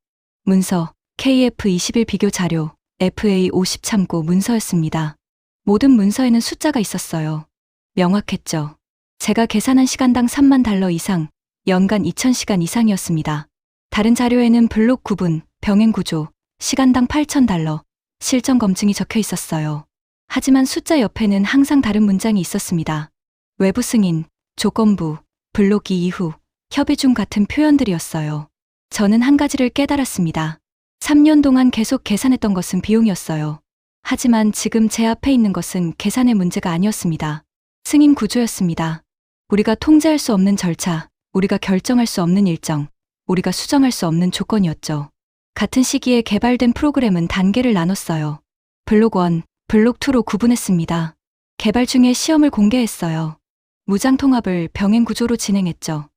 문서, KF21 비교 자료, FA50 참고 문서였습니다. 모든 문서에는 숫자가 있었어요. 명확했죠. 제가 계산한 시간당 $30,000 이상, 연간 2,000시간 이상이었습니다. 다른 자료에는 블록 구분, 병행 구조, 시간당 $8,000, 실전 검증이 적혀 있었어요. 하지만 숫자 옆에는 항상 다른 문장이 있었습니다. 외부 승인, 조건부, 블록 2 이후, 협의 중 같은 표현들이었어요. 저는 한 가지를 깨달았습니다. 3년 동안 계속 계산했던 것은 비용이었어요. 하지만 지금 제 앞에 있는 것은 계산의 문제가 아니었습니다. 승인 구조였습니다. 우리가 통제할 수 없는 절차, 우리가 결정할 수 없는 일정, 우리가 수정할 수 없는 조건이었죠. 같은 시기에 개발된 프로그램은 단계를 나눴어요. 블록 1, 블록 2로 구분했습니다. 개발 중에 시험을 공개했어요. 무장 통합을 병행 구조로 진행했죠.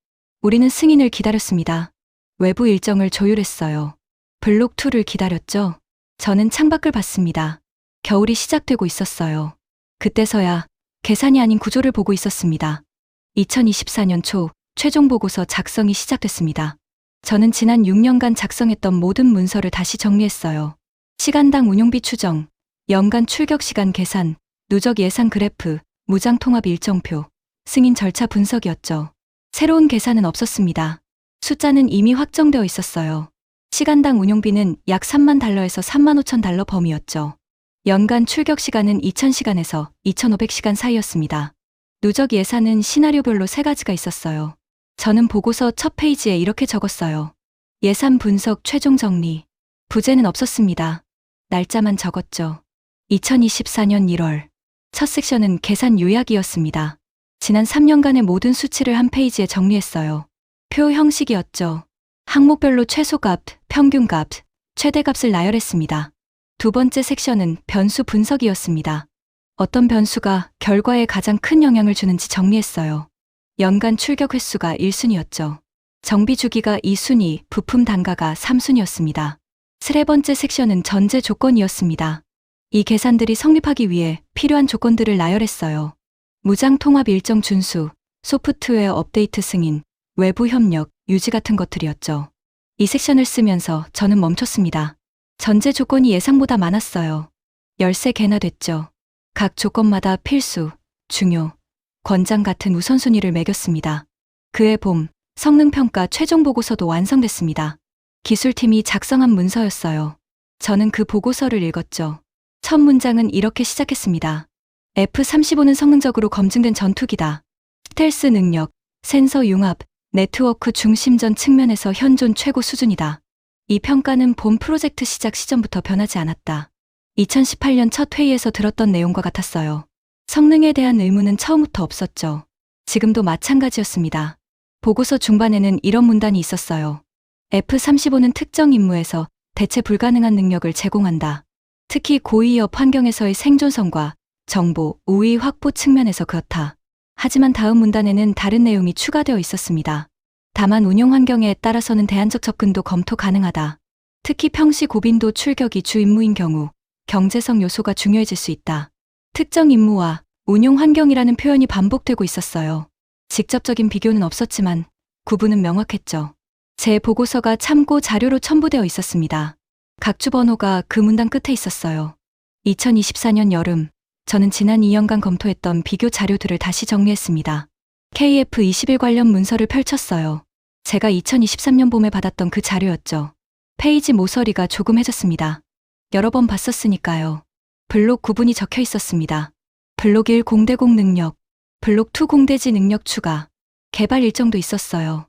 우리는 승인을 기다렸습니다. 외부 일정을 조율했어요. 블록 2를 기다렸죠. 저는 창밖을 봤습니다. 겨울이 시작되고 있었어요. 그때서야 계산이 아닌 구조를 보고 있었습니다. 2024년 초 최종 보고서 작성이 시작됐습니다. 저는 지난 6년간 작성했던 모든 문서를 다시 정리했어요. 시간당 운용비 추정, 연간 출격 시간 계산, 누적 예산 그래프, 무장 통합 일정표, 승인 절차 분석이었죠. 새로운 계산은 없었습니다. 숫자는 이미 확정되어 있었어요. 시간당 운용비는 약 $30,000에서 $35,000 범위였죠. 연간 출격 시간은 2,000시간에서 2,500시간 사이였습니다. 누적 예산은 시나리오별로 3가지가 있었어요. 저는 보고서 첫 페이지에 이렇게 적었어요. 예산 분석 최종 정리. 부재는 없었습니다. 날짜만 적었죠. 2024년 1월. 첫 섹션은 계산 요약이었습니다. 지난 3년간의 모든 수치를 한 페이지에 정리했어요. 표 형식이었죠. 항목별로 최소값, 평균값, 최대값을 나열했습니다. 두 번째 섹션은 변수 분석이었습니다. 어떤 변수가 결과에 가장 큰 영향을 주는지 정리했어요. 연간 출격 횟수가 1순위였죠. 정비 주기가 2순위, 부품 단가가 3순위였습니다. 세 번째 섹션은 전제 조건이었습니다. 이 계산들이 성립하기 위해 필요한 조건들을 나열했어요. 무장 통합 일정 준수, 소프트웨어 업데이트 승인, 외부 협력, 유지 같은 것들이었죠. 이 섹션을 쓰면서 저는 멈췄습니다. 전제 조건이 예상보다 많았어요. 13개나 됐죠. 각 조건마다 필수, 중요, 권장 같은 우선순위를 매겼습니다. 그해 봄, 성능평가 최종 보고서도 완성됐습니다. 기술팀이 작성한 문서였어요. 저는 그 보고서를 읽었죠. 첫 문장은 이렇게 시작했습니다. F-35는 성능적으로 검증된 전투기다. 스텔스 능력, 센서 융합, 네트워크 중심전 측면에서 현존 최고 수준이다. 이 평가는 본 프로젝트 시작 시점부터 변하지 않았다. 2018년 첫 회의에서 들었던 내용과 같았어요. 성능에 대한 의문은 처음부터 없었죠. 지금도 마찬가지였습니다. 보고서 중반에는 이런 문단이 있었어요. F-35는 특정 임무에서 대체 불가능한 능력을 제공한다. 특히 고위협 환경에서의 생존성과 정보, 우위 확보 측면에서 그렇다. 하지만 다음 문단에는 다른 내용이 추가되어 있었습니다. 다만 운용 환경에 따라서는 대안적 접근도 검토 가능하다. 특히 평시 고빈도 출격이 주 임무인 경우 경제성 요소가 중요해질 수 있다. 특정 임무와 운용 환경이라는 표현이 반복되고 있었어요. 직접적인 비교는 없었지만 구분은 명확했죠. 제 보고서가 참고 자료로 첨부되어 있었습니다. 각주 번호가 그 문단 끝에 있었어요. 2024년 여름, 저는 지난 2년간 검토했던 비교 자료들을 다시 정리했습니다. KF-21 관련 문서를 펼쳤어요. 제가 2023년 봄에 받았던 그 자료였죠. 페이지 모서리가 조금 해졌습니다. 여러 번 봤었으니까요. 블록 구분이 적혀 있었습니다. 블록 1 공대공 능력, 블록 2 공대지 능력 추가, 개발 일정도 있었어요.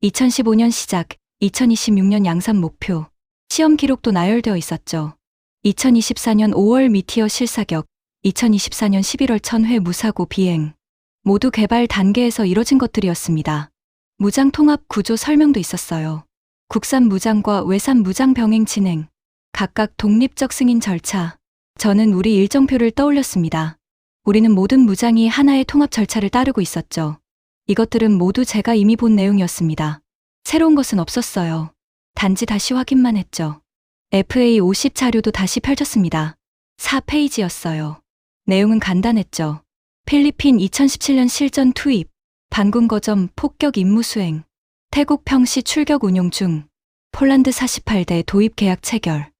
2015년 시작, 2026년 양산 목표, 시험 기록도 나열되어 있었죠. 2024년 5월 미티어 실사격, 2024년 11월 천회 무사고 비행. 모두 개발 단계에서 이뤄진 것들이었습니다. 무장 통합 구조 설명도 있었어요. 국산 무장과 외산 무장 병행 진행, 각각 독립적 승인 절차. 저는 우리 일정표를 떠올렸습니다. 우리는 모든 무장이 하나의 통합 절차를 따르고 있었죠. 이것들은 모두 제가 이미 본 내용이었습니다. 새로운 것은 없었어요. 단지 다시 확인만 했죠. FA50 자료도 다시 펼쳤습니다. 4페이지였어요. 내용은 간단했죠. 필리핀 2017년 실전 투입, 반군 거점 폭격 임무 수행, 태국 평시 출격 운용 중, 폴란드 48대 도입 계약 체결.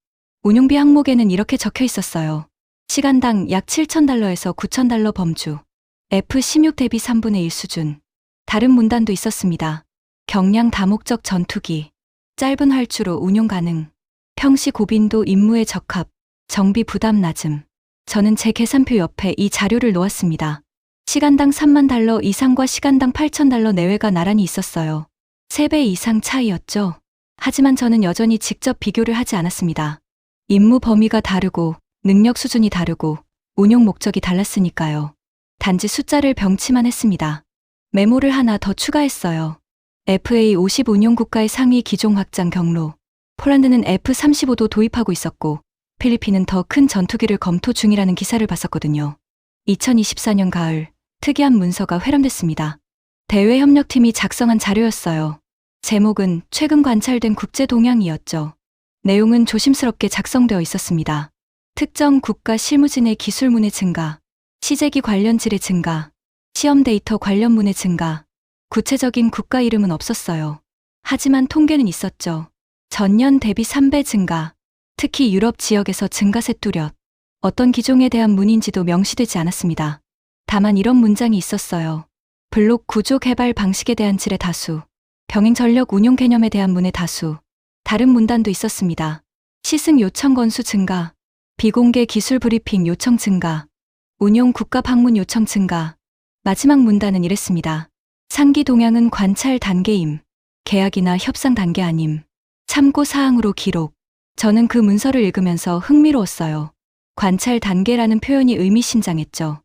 운용비 항목에는 이렇게 적혀 있었어요. 시간당 약 7,000달러에서 9,000달러 범주, F-16 대비 3분의 1 수준. 다른 문단도 있었습니다. 경량 다목적 전투기, 짧은 활주로 운용 가능, 평시 고빈도 임무에 적합, 정비 부담 낮음. 저는 제 계산표 옆에 이 자료를 놓았습니다. 시간당 3만 달러 이상과 시간당 8,000달러 내외가 나란히 있었어요. 3배 이상 차이였죠. 하지만 저는 여전히 직접 비교를 하지 않았습니다. 임무 범위가 다르고 능력 수준이 다르고 운용 목적이 달랐으니까요. 단지 숫자를 병치만 했습니다. 메모를 하나 더 추가했어요. FA50 운용 국가의 상위 기종 확장 경로. 폴란드는 F-35도 도입하고 있었고 필리핀은 더 큰 전투기를 검토 중이라는 기사를 봤었거든요. 2024년 가을, 특이한 문서가 회람됐습니다. 대외협력팀이 작성한 자료였어요. 제목은 최근 관찰된 국제 동향이었죠. 내용은 조심스럽게 작성되어 있었습니다. 특정 국가 실무진의 기술문의 증가, 시제기 관련 질의 증가, 시험 데이터 관련 문의 증가, 구체적인 국가 이름은 없었어요. 하지만 통계는 있었죠. 전년 대비 3배 증가, 특히 유럽 지역에서 증가세 뚜렷. 어떤 기종에 대한 문인지도 명시되지 않았습니다. 다만 이런 문장이 있었어요. 블록 구조 개발 방식에 대한 질의 다수, 병행 전력 운용 개념에 대한 문의 다수. 다른 문단도 있었습니다. 시승 요청 건수 증가, 비공개 기술 브리핑 요청 증가, 운용 국가 방문 요청 증가. 마지막 문단은 이랬습니다. 상기 동향은 관찰 단계임, 계약이나 협상 단계 아님. 참고 사항으로 기록. 저는 그 문서를 읽으면서 흥미로웠어요. 관찰 단계라는 표현이 의미심장했죠.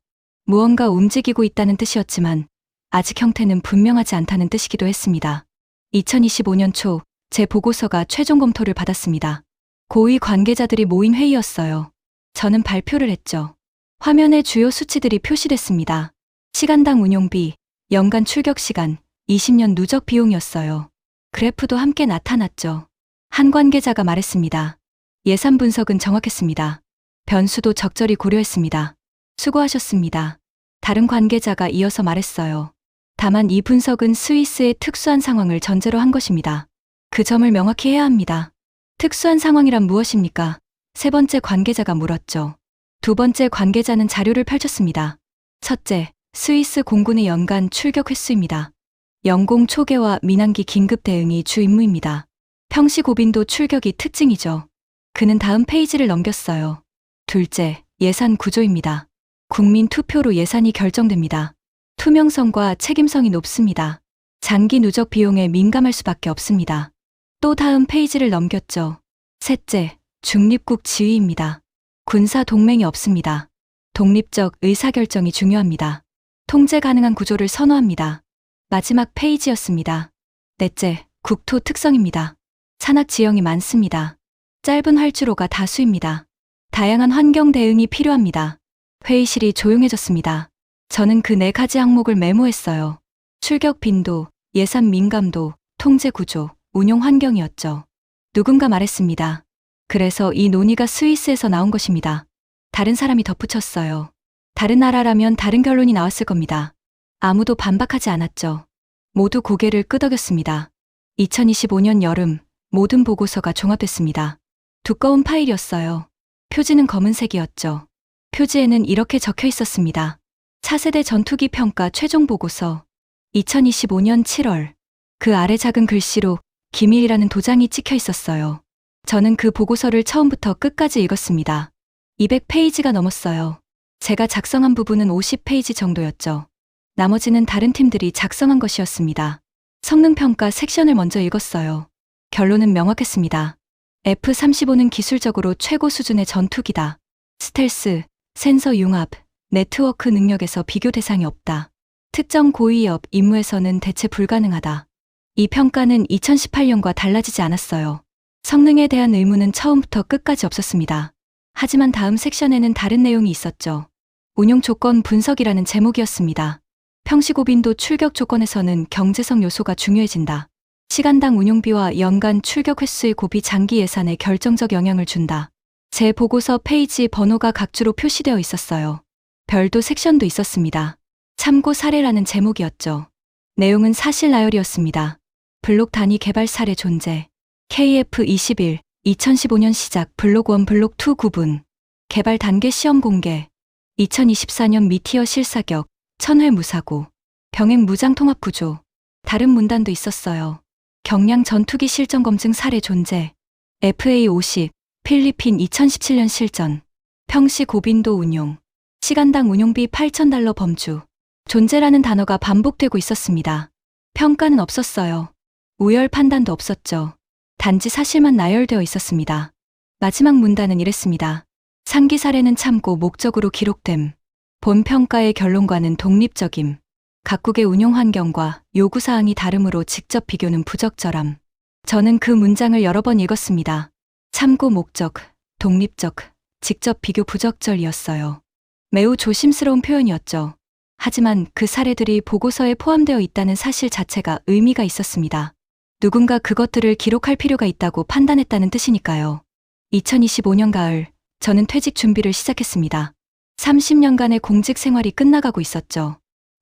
무언가 움직이고 있다는 뜻이었지만 아직 형태는 분명하지 않다는 뜻이기도 했습니다. 2025년 초 제 보고서가 최종 검토를 받았습니다. 고위 관계자들이 모인 회의였어요. 저는 발표를 했죠. 화면에 주요 수치들이 표시됐습니다. 시간당 운용비, 연간 출격 시간, 20년 누적 비용이었어요. 그래프도 함께 나타났죠. 한 관계자가 말했습니다. 예산 분석은 정확했습니다. 변수도 적절히 고려했습니다. 수고하셨습니다. 다른 관계자가 이어서 말했어요. 다만 이 분석은 스위스의 특수한 상황을 전제로 한 것입니다. 그 점을 명확히 해야 합니다. 특수한 상황이란 무엇입니까? 세 번째 관계자가 물었죠. 두 번째 관계자는 자료를 펼쳤습니다. 첫째, 스위스 공군의 연간 출격 횟수입니다. 영공 초계와 민항기 긴급 대응이 주 임무입니다. 평시 고빈도 출격이 특징이죠. 그는 다음 페이지를 넘겼어요. 둘째, 예산 구조입니다. 국민 투표로 예산이 결정됩니다. 투명성과 책임성이 높습니다. 장기 누적 비용에 민감할 수밖에 없습니다. 또 다음 페이지를 넘겼죠. 셋째, 중립국 지위입니다. 군사 동맹이 없습니다. 독립적 의사결정이 중요합니다. 통제 가능한 구조를 선호합니다. 마지막 페이지였습니다. 넷째, 국토 특성입니다. 산악 지형이 많습니다. 짧은 활주로가 다수입니다. 다양한 환경 대응이 필요합니다. 회의실이 조용해졌습니다. 저는 그 4가지 항목을 메모했어요. 출격 빈도, 예산 민감도, 통제 구조, 운용 환경이었죠. 누군가 말했습니다. 그래서 이 논의가 스위스에서 나온 것입니다. 다른 사람이 덧붙였어요. 다른 나라라면 다른 결론이 나왔을 겁니다. 아무도 반박하지 않았죠. 모두 고개를 끄덕였습니다. 2025년 여름, 모든 보고서가 종합됐습니다. 두꺼운 파일이었어요. 표지는 검은색이었죠. 표지에는 이렇게 적혀 있었습니다. 차세대 전투기 평가 최종 보고서 2025년 7월. 그 아래 작은 글씨로 기밀이라는 도장이 찍혀 있었어요. 저는 그 보고서를 처음부터 끝까지 읽었습니다. 200페이지가 넘었어요. 제가 작성한 부분은 50페이지 정도였죠. 나머지는 다른 팀들이 작성한 것이었습니다. 성능평가 섹션을 먼저 읽었어요. 결론은 명확했습니다. F-35는 기술적으로 최고 수준의 전투기다. 스텔스, 센서 융합, 네트워크 능력에서 비교 대상이 없다. 특정 고위협 임무에서는 대체 불가능하다. 이 평가는 2018년과 달라지지 않았어요. 성능에 대한 의문은 처음부터 끝까지 없었습니다. 하지만 다음 섹션에는 다른 내용이 있었죠. 운용 조건 분석이라는 제목이었습니다. 평시고빈도 출격 조건에서는 경제성 요소가 중요해진다. 시간당 운용비와 연간 출격 횟수의 고비 장기 예산에 결정적 영향을 준다. 제 보고서 페이지 번호가 각주로 표시되어 있었어요. 별도 섹션도 있었습니다. 참고 사례라는 제목이었죠. 내용은 사실 나열이었습니다. 블록 단위 개발 사례 존재. KF-21, 2015년 시작 블록 1 블록 2 구분. 개발 단계 시험 공개. 2024년 미티어 실사격, 천회 무사고. 병행 무장 통합 구조. 다른 문단도 있었어요. 경량 전투기 실전 검증 사례 존재. FA-50, 필리핀 2017년 실전. 평시 고빈도 운용. 시간당 운용비 $8,000 범주. 존재라는 단어가 반복되고 있었습니다. 평가는 없었어요. 우열 판단도 없었죠. 단지 사실만 나열되어 있었습니다. 마지막 문단은 이랬습니다. 상기 사례는 참고 목적으로 기록됨. 본 평가의 결론과는 독립적임. 각국의 운용 환경과 요구사항이 다르므로 직접 비교는 부적절함. 저는 그 문장을 여러 번 읽었습니다. 참고 목적, 독립적, 직접 비교 부적절이었어요. 매우 조심스러운 표현이었죠. 하지만 그 사례들이 보고서에 포함되어 있다는 사실 자체가 의미가 있었습니다. 누군가 그것들을 기록할 필요가 있다고 판단했다는 뜻이니까요. 2025년 가을, 저는 퇴직 준비를 시작했습니다. 30년간의 공직 생활이 끝나가고 있었죠.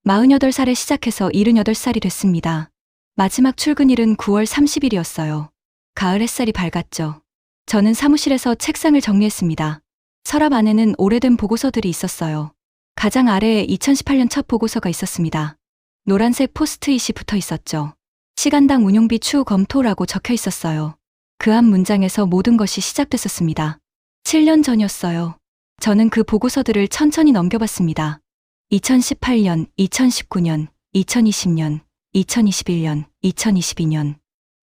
48살에 시작해서 78살이 됐습니다. 마지막 출근일은 9월 30일이었어요. 가을 햇살이 밝았죠. 저는 사무실에서 책상을 정리했습니다. 서랍 안에는 오래된 보고서들이 있었어요. 가장 아래에 2018년 첫 보고서가 있었습니다. 노란색 포스트잇이 붙어 있었죠. 시간당 운용비 추후 검토라고 적혀 있었어요. 그 한 문장에서 모든 것이 시작됐었습니다. 7년 전이었어요. 저는 그 보고서들을 천천히 넘겨봤습니다. 2018년, 2019년, 2020년, 2021년, 2022년,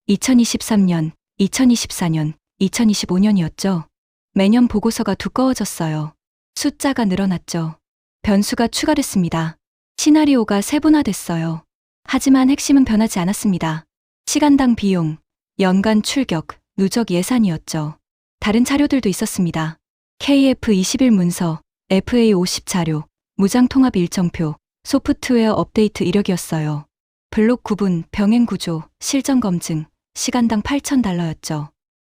2023년, 2024년, 2025년이었죠. 매년 보고서가 두꺼워졌어요. 숫자가 늘어났죠. 변수가 추가됐습니다. 시나리오가 세분화됐어요. 하지만 핵심은 변하지 않았습니다. 시간당 비용, 연간 출격, 누적 예산이었죠. 다른 자료들도 있었습니다. KF-21 문서, FA-50 자료, 무장통합 일정표, 소프트웨어 업데이트 이력이었어요. 블록 구분, 병행 구조, 실전 검증, 시간당 $8,000였죠.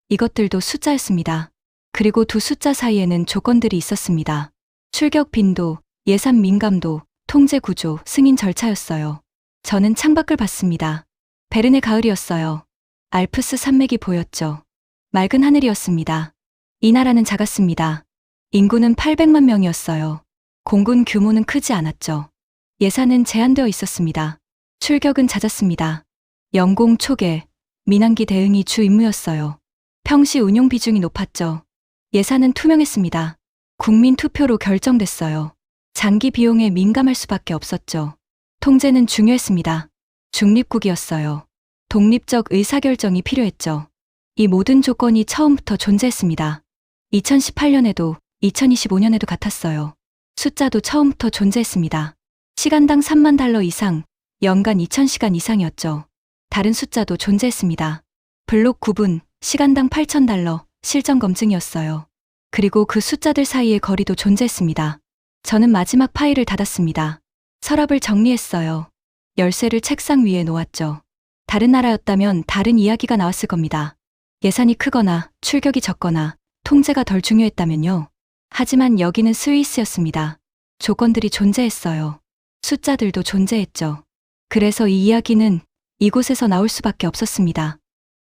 이것들도 숫자였습니다. 그리고 두 숫자 사이에는 조건들이 있었습니다. 출격 빈도, 예산 민감도, 통제 구조, 승인 절차였어요. 저는 창밖을 봤습니다. 베른의 가을이었어요. 알프스 산맥이 보였죠. 맑은 하늘이었습니다. 이 나라는 작았습니다. 인구는 800만 명이었어요. 공군 규모는 크지 않았죠. 예산은 제한되어 있었습니다. 출격은 잦았습니다. 영공 초계, 민항기 대응이 주 임무였어요. 평시 운용 비중이 높았죠. 예산은 투명했습니다. 국민 투표로 결정됐어요. 장기 비용에 민감할 수밖에 없었죠. 통제는 중요했습니다. 중립국이었어요. 독립적 의사결정이 필요했죠. 이 모든 조건이 처음부터 존재했습니다. 2018년에도 2025년에도 같았어요. 숫자도 처음부터 존재했습니다. 시간당 3만 달러 이상, 연간 2000시간 이상이었죠. 다른 숫자도 존재했습니다. 블록 9분, 시간당 8,000달러, 실전 검증이었어요. 그리고 그 숫자들 사이의 거리도 존재했습니다. 저는 마지막 파일을 닫았습니다. 서랍을 정리했어요. 열쇠를 책상 위에 놓았죠. 다른 나라였다면 다른 이야기가 나왔을 겁니다. 예산이 크거나 출격이 적거나 통제가 덜 중요했다면요. 하지만 여기는 스위스였습니다. 조건들이 존재했어요. 숫자들도 존재했죠. 그래서 이 이야기는 이곳에서 나올 수밖에 없었습니다.